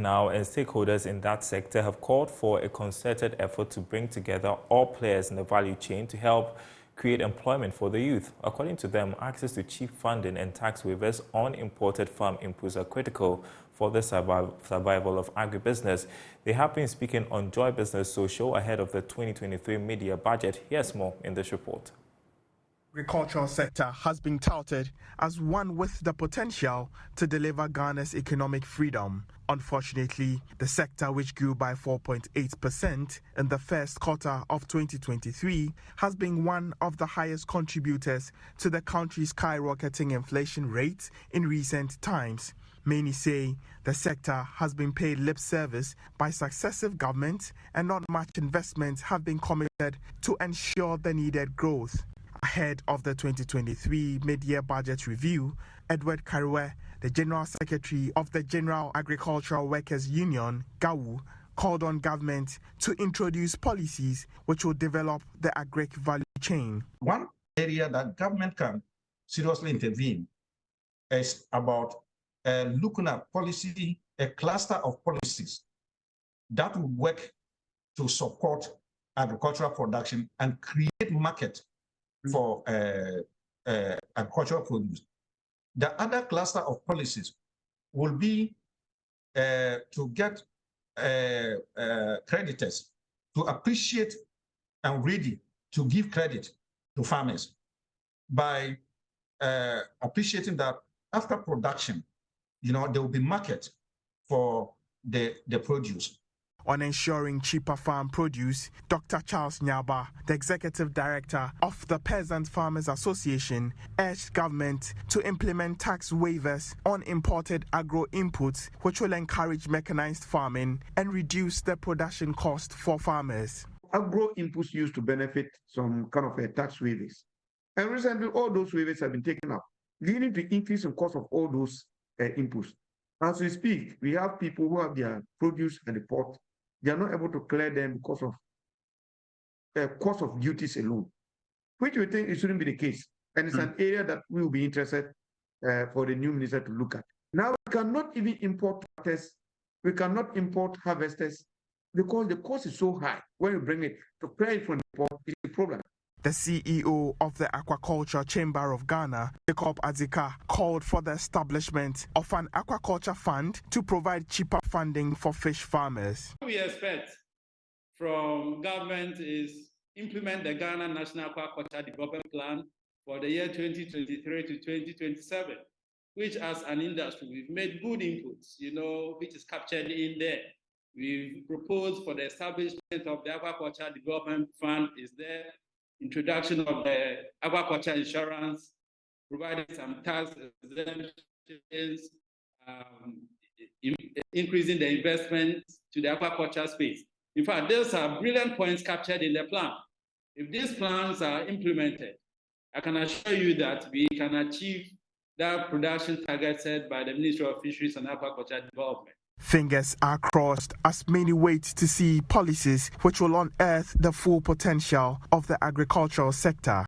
now, and stakeholders in that sector have called for a concerted effort to bring together all players in the value chain to help create employment for the youth. According to them, access to cheap funding and tax waivers on imported farm inputs are critical for the survival of agribusiness. They have been speaking on Joy Business Social ahead of the 2023 media budget. Here's more in this report. Agricultural sector has been touted as one with the potential to deliver Ghana's economic freedom. Unfortunately, the sector, which grew by 4.8% in the first quarter of 2023, has been one of the highest contributors to the country's skyrocketing inflation rate in recent times. Many say the sector has been paid lip service by successive governments and not much investments have been committed to ensure the needed growth. Ahead of the 2023 mid-year budget review, Edward Karewe, the General Secretary of the General Agricultural Workers Union, GAWU, called on government to introduce policies which will develop the agric value chain. One area that government can seriously intervene is about looking at policy, a cluster of policies that will work to support agricultural production and create market for agricultural produce. The other cluster of policies will be to get creditors to appreciate and ready to give credit to farmers by appreciating that after production, there will be market for the produce. On ensuring cheaper farm produce, Dr. Charles Nyaba, the Executive Director of the Peasant Farmers Association, urged government to implement tax waivers on imported agro inputs, which will encourage mechanized farming and reduce the production cost for farmers. Agro inputs used to benefit some kind of tax waivers. And recently, all those waivers have been taken up, leading to increase in cost of all those inputs. As we speak, we have people who have their produce at the port. They are not able to clear them because of cost of duties alone, which we think it shouldn't be the case. And it's an area that we will be interested for the new minister to look at. Now, we cannot even import tractors, we cannot import harvesters because the cost is so high. When you bring it to clear it from the port, it's a problem. The CEO of the Aquaculture Chamber of Ghana, Jacob Azika, called for the establishment of an aquaculture fund to provide cheaper funding for fish farmers. What we expect from government is implement the Ghana National Aquaculture Development Plan for the year 2023 to 2027, which as an industry, we've made good inputs, which is captured in there. We've proposed for the establishment of the Aquaculture Development Fund is there. Introduction of the aquaculture insurance, providing some tax exemptions, increasing the investment to the aquaculture space. In fact, those are brilliant points captured in the plan. If these plans are implemented, I can assure you that we can achieve that production target set by the Ministry of Fisheries and Aquaculture Development. Fingers are crossed as many wait to see policies which will unearth the full potential of the agricultural sector.